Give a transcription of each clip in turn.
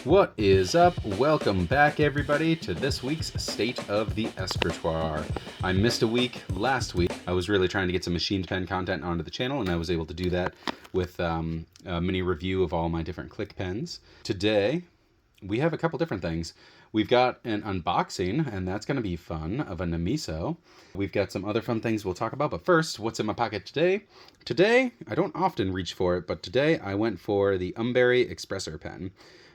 What is up? Welcome back, everybody, to this week's State of the Escritoire. I missed a week last week. I was really trying to get some machined pen content onto the channel, and I was able to do that with a mini review of all my different click pens. Today, we have a couple different things. We've got an unboxing, and that's going to be fun, of a Namisu. We've got some other fun things we'll talk about, but first, what's in my pocket today? Today, I don't often reach for it, but today I went for the Umberry Expressor pen.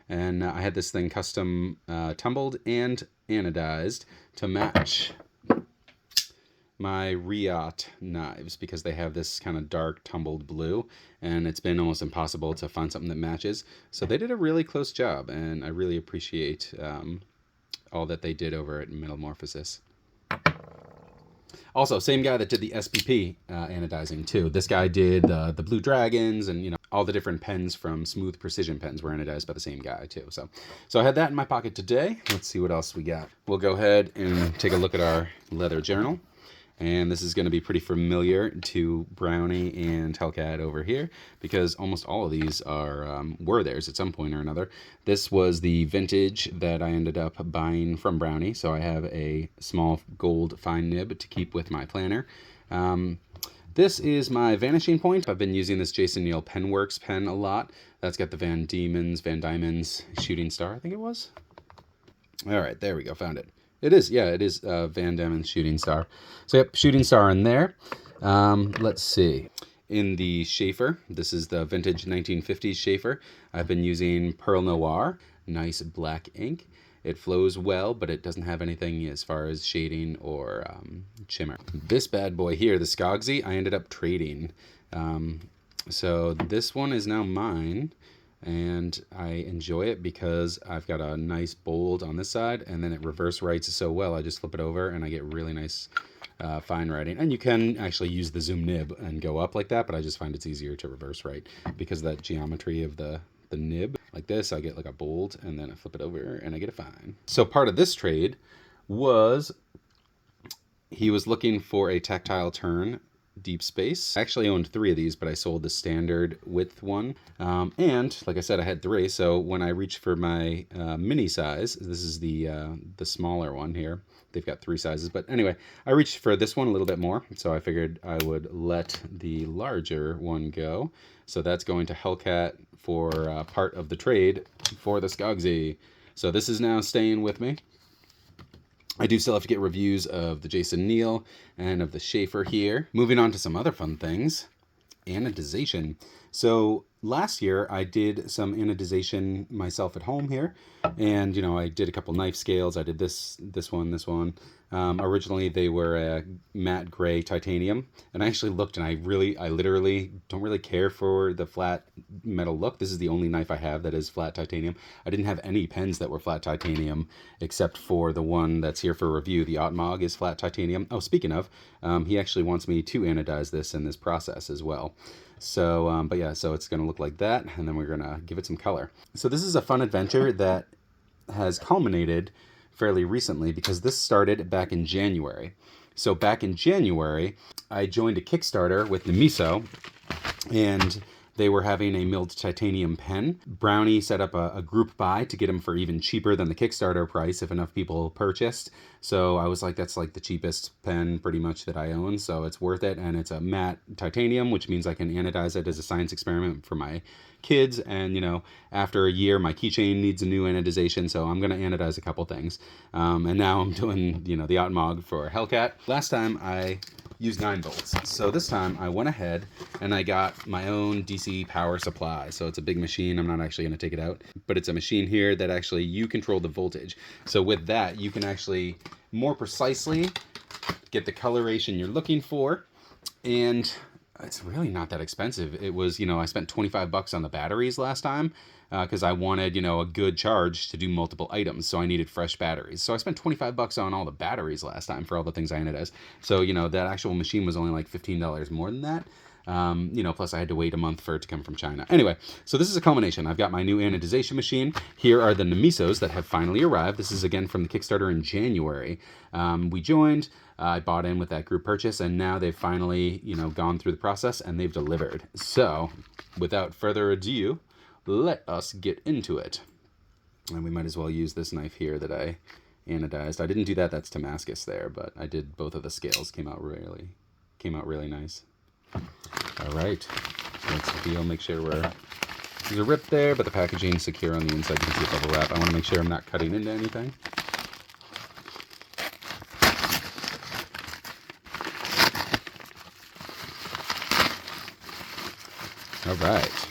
And I had this thing custom tumbled and anodized to match my Riot knives because they have this kind of dark tumbled blue, and it's been almost impossible to find something that matches. So they did a really close job, and I really appreciate all that they did over at Metamorphosis. Also, same guy that did the SPP anodizing too. This guy did the Blue Dragons, and all the different pens from Smooth Precision Pens were anodized by the same guy too. So I had that in my pocket today. Let's see what else we got. We'll go ahead and take a look at our leather journal. And this is going to be pretty familiar to Brownie and Hellcat over here because almost all of these were theirs at some point or another. This was the vintage that I ended up buying from Brownie, so I have a small gold fine nib to keep with my planner. This is my vanishing point. I've been using this Jason Neal Penworks pen a lot. That's got the Van Diemen's Shooting Star, I think it was. All right, there we go, found it. It is Van Diemen's Shooting Star. So yep, Shooting Star in there. Let's see. In the Schaefer, this is the vintage 1950s Schaefer. I've been using Pearl Noir, nice black ink. It flows well, but it doesn't have anything as far as shading or shimmer. This bad boy here, the Skogsy, I ended up trading. So this one is now mine. And I enjoy it because I've got a nice bold on this side, and then it reverse writes so well. I just flip it over and I get really nice fine writing. And you can actually use the zoom nib and go up like that, but I just find it's easier to reverse write because of that geometry of the nib. Like this, I get like a bold, and then I flip it over and I get a fine. So part of this trade was he was looking for a tactile turn deep space. I actually owned 3 of these, but I sold the standard width one. And like I said, I had 3. So when I reached for my mini size, this is the smaller one here. They've got 3 sizes, but anyway, I reached for this one a little bit more. So I figured I would let the larger one go. So that's going to Hellcat for part of the trade for the Skogsy. So this is now staying with me. I do still have to get reviews of the Jason Neal and of the Schaefer here. Moving on to some other fun things. Anodization. So last year I did some anodization myself at home here. And, I did a couple knife scales. I did this one. Originally they were a matte gray titanium. And I actually looked, and I literally don't really care for the flat metal look. This is the only knife I have that is flat titanium. I didn't have any pens that were flat titanium except for the one that's here for review. The Otmog is flat titanium. Oh, speaking of, he actually wants me to anodize this in this process as well. So, but yeah, so it's going to look like that, and then we're going to give it some color. So this is a fun adventure that has culminated fairly recently because this started back in January. So back in January, I joined a Kickstarter with Namisu, and they were having a milled titanium pen. Brownie set up a group buy to get them for even cheaper than the Kickstarter price if enough people purchased. So I was like, that's like the cheapest pen pretty much that I own, so it's worth it. And it's a matte titanium, which means I can anodize it as a science experiment for my kids. And, after a year, my keychain needs a new anodization, so I'm going to anodize a couple things. And now I'm doing, the Otmog for Hellcat. Last time I used 9 volts. So this time I went ahead and I got my own DC power supply. So it's a big machine. I'm not actually going to take it out, but it's a machine here that actually you control the voltage. So with that, you can actually more precisely get the coloration you're looking for. And it's really not that expensive. It was, I spent $25 on the batteries last time because I wanted, a good charge to do multiple items. So I needed fresh batteries. So I spent $25 on all the batteries last time for all the things I anodized. So, that actual machine was only like $15 more than that. Plus I had to wait a month for it to come from China. Anyway, so this is a culmination. I've got my new anodization machine. Here are the Namisus that have finally arrived. This is again from the Kickstarter in January. We joined, I bought in with that group purchase, and now they've finally, gone through the process and they've delivered. So without further ado, let us get into it. And we might as well use this knife here that I anodized. I didn't do that, that's Damascus there, but I did both of the scales. Came out really nice. All right, that's the deal. Make sure there's a rip there, but the packaging's secure on the inside. You can see bubble wrap. I want to make sure I'm not cutting into anything. All right.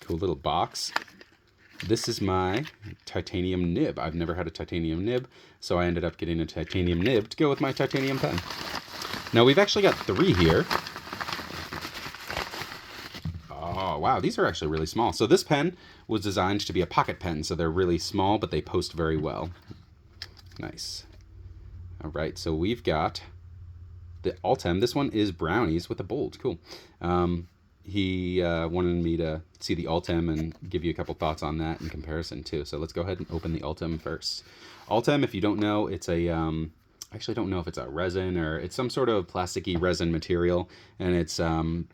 Cool little box. This is my titanium nib. I've never had a titanium nib, so I ended up getting a titanium nib to go with my titanium pen. Now we've actually got 3 here. Oh, wow, these are actually really small. So this pen was designed to be a pocket pen, so they're really small, but they post very well. Nice. All right, so we've got the Ultem. This one is brownies with a bold. Cool. He wanted me to see the Ultem and give you a couple thoughts on that in comparison too. So let's go ahead and open the Ultem first. Ultem, if you don't know, it's a I actually don't know if it's a resin or it's some sort of plasticky resin material, and it's kind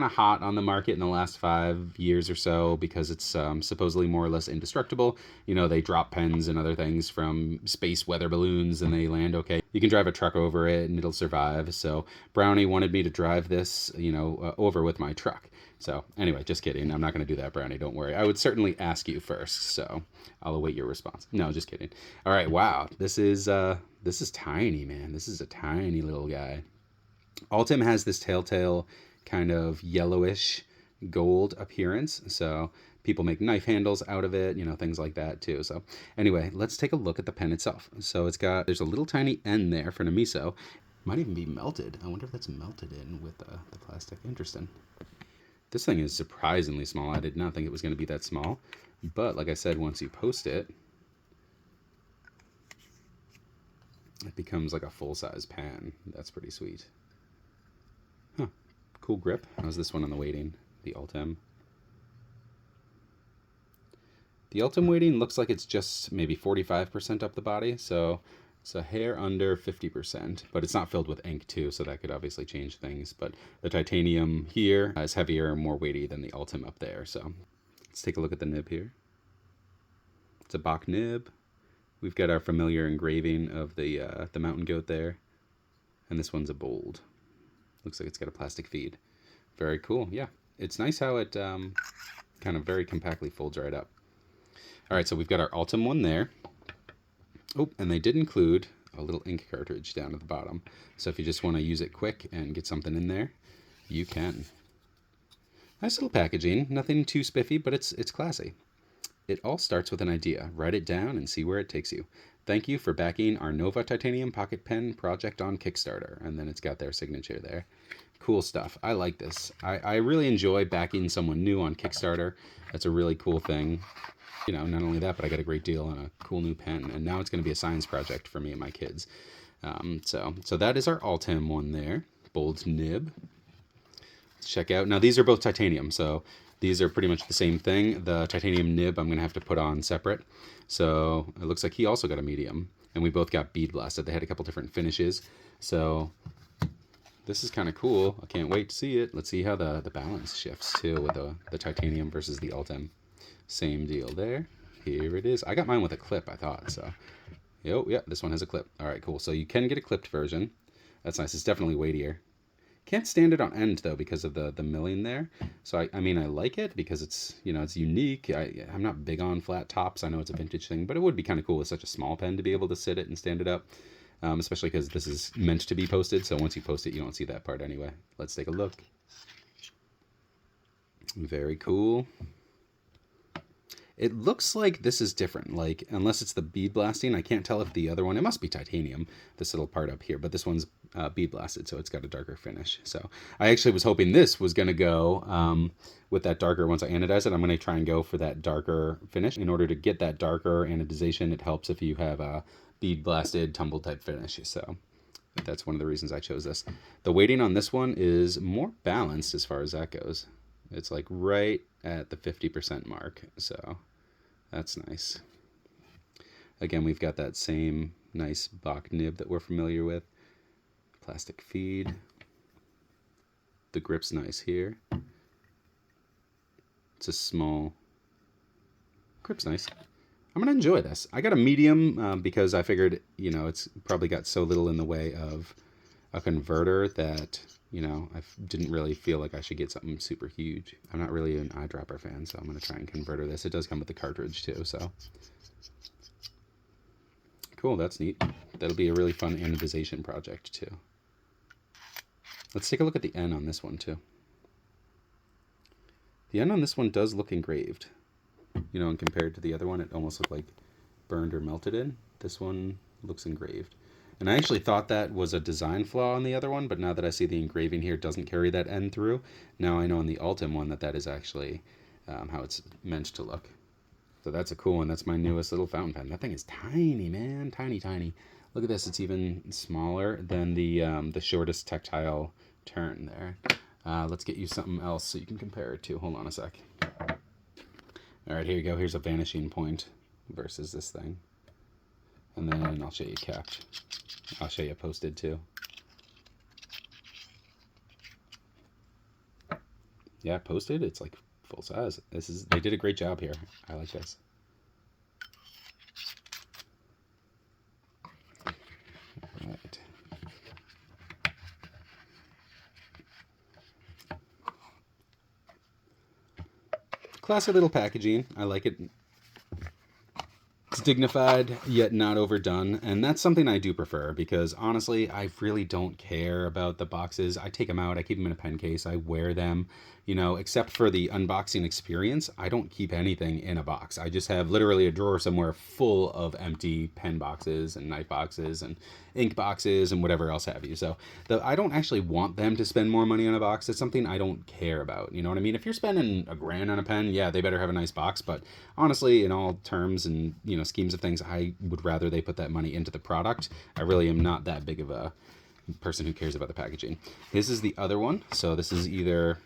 of hot on the market in the last 5 years or so because it's supposedly more or less indestructible. You know, they drop pens and other things from space weather balloons and they land okay. You can drive a truck over it and it'll survive. So Brownie wanted me to drive this, over with my truck. So anyway, just kidding. I'm not going to do that, Brownie. Don't worry. I would certainly ask you first, so I'll await your response. No, just kidding. All right, wow. This is tiny, man. This is a tiny little guy. Ultem has this telltale kind of yellowish gold appearance, so people make knife handles out of it, things like that too. So anyway, let's take a look at the pen itself. So there's a little tiny end there for Namisu. Might even be melted. I wonder if that's melted in with the plastic. Interesting. This thing is surprisingly small. I did not think it was going to be that small. But like I said, once you post it, it becomes like a full-size pen. That's pretty sweet. Huh. Cool grip. How's this one on the weighting? The Ultem. The Ultem weighting looks like it's just maybe 45% up the body. So it's a hair under 50%, but it's not filled with ink too, so that could obviously change things. But the titanium here is heavier and more weighty than the Ultem up there. So let's take a look at the nib here. It's a Bach nib. We've got our familiar engraving of the mountain goat there, and this one's a bold. Looks like it's got a plastic feed. Very cool. Yeah, it's nice how it kind of very compactly folds right up. All right, so we've got our Ultem one there. Oh, and they did include a little ink cartridge down at the bottom. So if you just want to use it quick and get something in there, you can. Nice little packaging. Nothing too spiffy, but it's classy. It all starts with an idea. Write it down and see where it takes you. Thank you for backing our Nova Titanium Pocket Pen project on Kickstarter. And then it's got their signature there. Cool stuff. I like this. I really enjoy backing someone new on Kickstarter. That's a really cool thing. Not only that, but I got a great deal on a cool new pen. And now it's going to be a science project for me and my kids. So that is our Ultem one there. Bold nib. Let's check out. Now, these are both titanium, so these are pretty much the same thing. The titanium nib I'm going to have to put on separate. So it looks like he also got a medium. And we both got bead blasted. They had a couple different finishes. So this is kind of cool. I can't wait to see it. Let's see how the balance shifts, too, with the titanium versus the Ultem. Same deal there. Here it is. I got mine with a clip, I thought. So, yeah, this one has a clip. All right, cool. So you can get a clipped version. That's nice. It's definitely weightier. Can't stand it on end though because of the milling there. So I mean I like it because it's it's unique. I'm not big on flat tops. I know it's a vintage thing, but it would be kind of cool with such a small pen to be able to sit it and stand it up. Especially because this is meant to be posted. So once you post it, you don't see that part anyway. Let's take a look. Very cool. It looks like this is different, like, unless it's the bead blasting, I can't tell if the other one, it must be titanium, this little part up here, but this one's bead blasted, so it's got a darker finish. So I actually was hoping this was going to go with that darker, once I anodize it, I'm going to try and go for that darker finish. In order to get that darker anodization, it helps if you have a bead blasted tumble type finish, so that's one of the reasons I chose this. The weighting on this one is more balanced as far as that goes. It's like right at the 50% mark, so that's nice. Again, we've got that same nice Bach nib that we're familiar with. Plastic feed. The grip's nice here. It's a small grip's nice. I'm going to enjoy this. I got a medium because I figured, you know, it's probably got so little in the way of a converter that, you know, I didn't really feel like I should get something super huge. I'm not really an eyedropper fan, so I'm going to try and converter this. It does come with the cartridge too, so. Cool, that's neat. That'll be a really fun anodization project too. Let's take a look at the N on this one too. The N on this one does look engraved. You know, and compared to the other one, it almost looked like burned or melted in. This one looks engraved. And I actually thought that was a design flaw on the other one, but now that I see the engraving here doesn't carry that N through, now I know on the Ultim one that that is actually how it's meant to look. So that's a cool one. That's my newest little fountain pen. That thing is tiny, man. Tiny, tiny. Look at this. It's even smaller than the shortest tactile turn there. Let's get you something else so you can compare it to. Hold on a sec. All right, here you go. Here's a vanishing point versus this thing. And then I'll show you capped. I'll show you posted too. Yeah, posted, it's like full size. They did a great job here. I like this. All right. Classy little packaging. I like it. It's dignified, yet not overdone, and that's something I do prefer, because honestly, I really don't care about the boxes. I take them out, I keep them in a pen case, I wear them, you know, except for the unboxing experience, I don't keep anything in a box. I just have literally a drawer somewhere full of empty pen boxes and knife boxes and ink boxes and whatever else have you. So I don't actually want them to spend more money on a box. It's something I don't care about, you know what I mean? If you're spending $1,000 on a pen, yeah, they better have a nice box, but honestly, in all terms and, you know, schemes of things, I would rather they put that money into the product. I really am not that big of a person who cares about the packaging. This is the other one. So this is either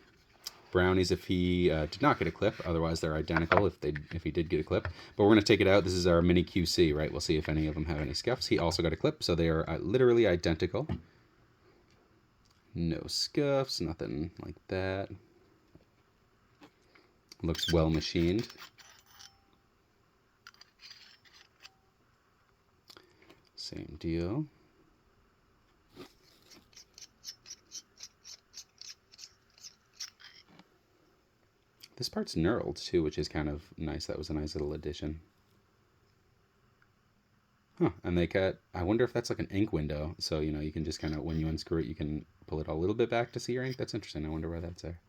Brownies if he did not get a clip. Otherwise, they're identical if he did get a clip. But we're going to take it out. This is our mini QC, right? We'll see if any of them have any scuffs. He also got a clip, so they are literally identical. No scuffs, nothing like that. Looks well machined. Same deal. This part's knurled too, which is kind of nice. That was a nice little addition. Huh, and they cut, I wonder if that's like an ink window. So, you know, you can just kind of, when you unscrew it, you can pull it a little bit back to see your ink. That's interesting. I wonder why that's there.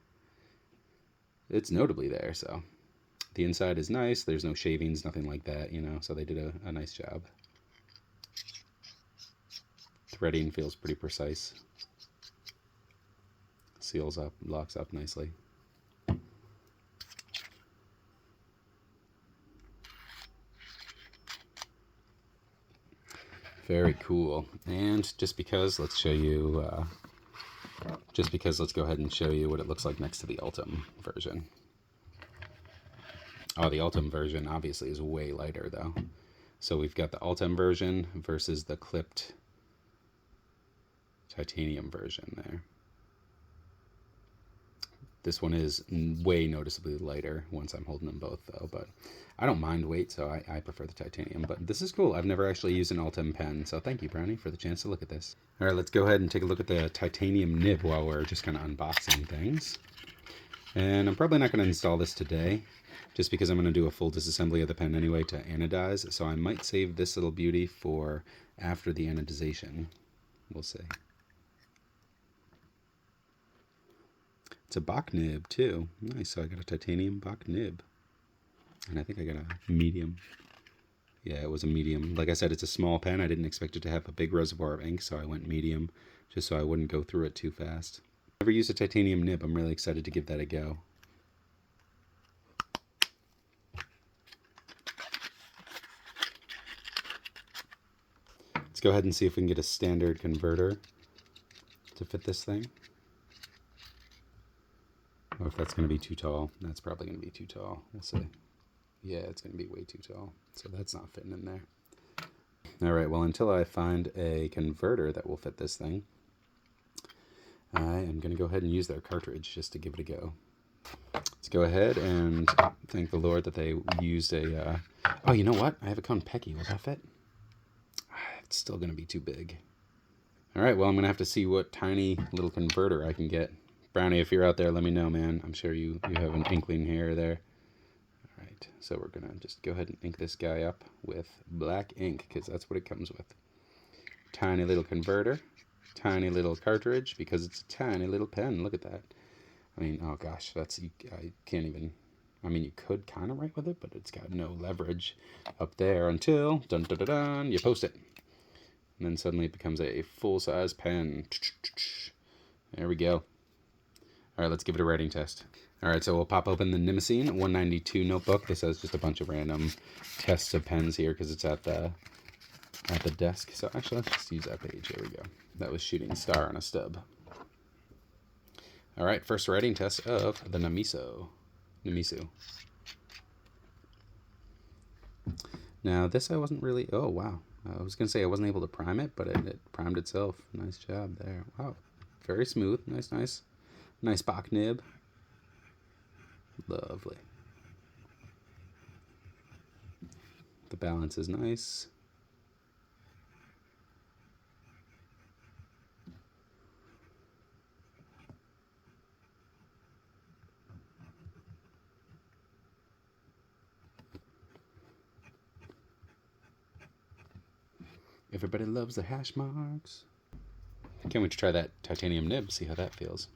It's notably there, so. The inside is nice. There's no shavings, nothing like that, you know, so they did a nice job. Threading feels pretty precise. Seals up, locks up nicely. Very cool. And just because, let's show you, let's go ahead and show you what it looks like next to the Ultim version. Oh, the Ultim version obviously is way lighter though. So we've got the Ultim version versus the clipped titanium version there. This one is way noticeably lighter once I'm holding them both though, but I don't mind weight, so I prefer the titanium. But this is cool. I've never actually used an Ultim pen, so thank you, Brownie, for the chance to look at this. All right, let's go ahead and take a look at the titanium nib while we're just kind of unboxing things. And I'm probably not going to install this today, just because I'm going to do a full disassembly of the pen anyway to anodize, so I might save this little beauty for after the anodization. We'll see. It's a Bach nib too. Nice. So I got a titanium Bach nib. And I think I got a medium. Yeah, it was a medium. Like I said, it's a small pen. I didn't expect it to have a big reservoir of ink, so I went medium just so I wouldn't go through it too fast. Never used a titanium nib. I'm really excited to give that a go. Let's go ahead and see if we can get a standard converter to fit this thing. Or if that's going to be too tall. That's probably going to be too tall. We'll see. Yeah, it's going to be way too tall. So that's not fitting in there. All right, well, until I find a converter that will fit this thing, I am going to go ahead and use their cartridge just to give it a go. Let's go ahead and thank the Lord that they used a... Oh, you know what? I have a Konpeki. Will that fit? It's still going to be too big. All right, well, I'm going to have to see what tiny little converter I can get. Brownie, if you're out there, let me know, man. I'm sure you have an inkling here or there. All right, so we're going to just go ahead and ink this guy up with black ink, because that's what it comes with. Tiny little converter, tiny little cartridge, because it's a tiny little pen. Look at that. I mean, oh gosh, I can't even... I mean, you could kind of write with it, but it's got no leverage up there until, dun dun dun dun, you post it. And then suddenly it becomes a full-size pen. There we go. All right, let's give it a writing test. All right, so we'll pop open the Namisu 192 notebook. This has just a bunch of random tests of pens here because it's at the desk. So actually, let's just use that page. There we go. That was shooting star on a stub. All right, first writing test of the Namisu. Now, this I wasn't really... Oh, wow. I was going to say I wasn't able to prime it, but it primed itself. Nice job there. Wow. Very smooth. Nice Bach nib. Lovely. The balance is nice. Everybody loves the hash marks. Can't wait to try that titanium nib, see how that feels.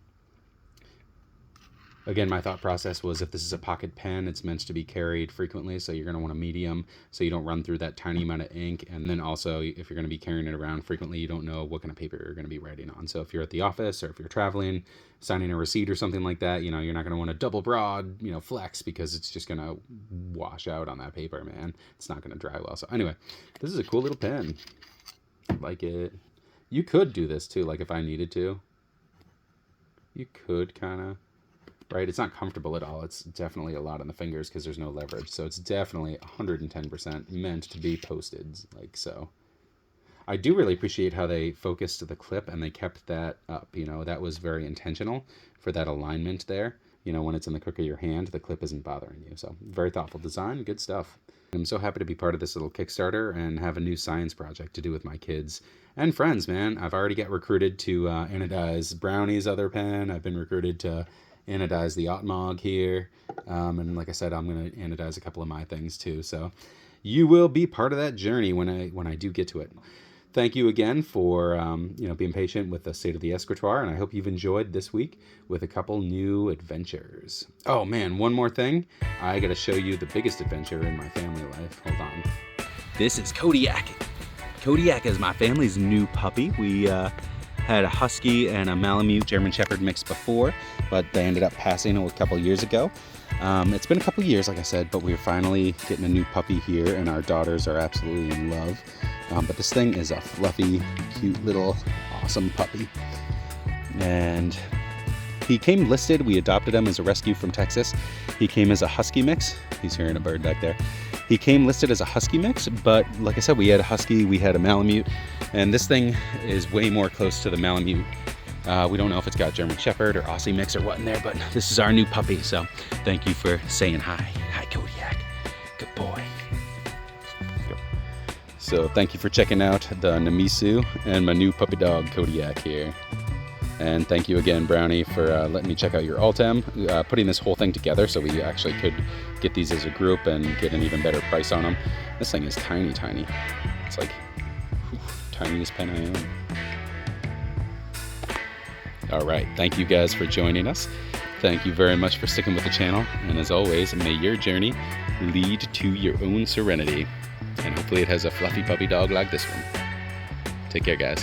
Again, my thought process was if this is a pocket pen, it's meant to be carried frequently, so you're going to want a medium so you don't run through that tiny amount of ink. And then also, if you're going to be carrying it around frequently, you don't know what kind of paper you're going to be writing on. So if you're at the office or if you're traveling, signing a receipt or something like that, you're not going to want a double broad, flex, because it's just going to wash out on that paper, man. It's not going to dry well. So anyway, this is a cool little pen. I like it. You could do this too, like if I needed to. You could kind of... Right, it's not comfortable at all. It's definitely a lot on the fingers because there's no leverage. So it's definitely 110% meant to be posted, like so. I do really appreciate how they focused the clip and they kept that up. That was very intentional for that alignment there. When it's in the crook of your hand, the clip isn't bothering you. So very thoughtful design, good stuff. I'm so happy to be part of this little Kickstarter and have a new science project to do with my kids and friends, man. I've already got recruited to anodize Brownie's other pen. I've been recruited to anodize the Otmog here, and like I said, I'm going to anodize a couple of my things too, so you will be part of that journey when I do get to it. Thank you again for being patient with the state of the Escritoire, and I hope you've enjoyed this week with a couple new adventures. Oh man, one more thing, I got to show you the biggest adventure in my family life. Hold on. This is Kodiak. Kodiak is my family's new puppy. We had a Husky and a Malamute German Shepherd mix before, but they ended up passing a couple years ago. It's been a couple years, like I said, but we're finally getting a new puppy here, and our daughters are absolutely in love. But this thing is a fluffy, cute little awesome puppy. And he came listed, we adopted him as a rescue from Texas. He came as a Husky mix. He's hearing a bird back there. He came listed as a Husky mix, but like I said, we had a Husky, we had a Malamute, and this thing is way more close to the Malamute. We don't know if it's got German Shepherd or Aussie mix or what in there, but this is our new puppy, so thank you for saying hi. Hi, Kodiak. Good boy. So thank you for checking out the Namisu and my new puppy dog, Kodiak, here. And thank you again, Brownie, for letting me check out your Altem, putting this whole thing together so we actually could get these as a group and get an even better price on them. This thing is tiny, tiny. It's like, tiniest pen I own. All right, thank you guys for joining us. Thank you very much for sticking with the channel. And as always, may your journey lead to your own serenity. And hopefully it has a fluffy puppy dog like this one. Take care, guys.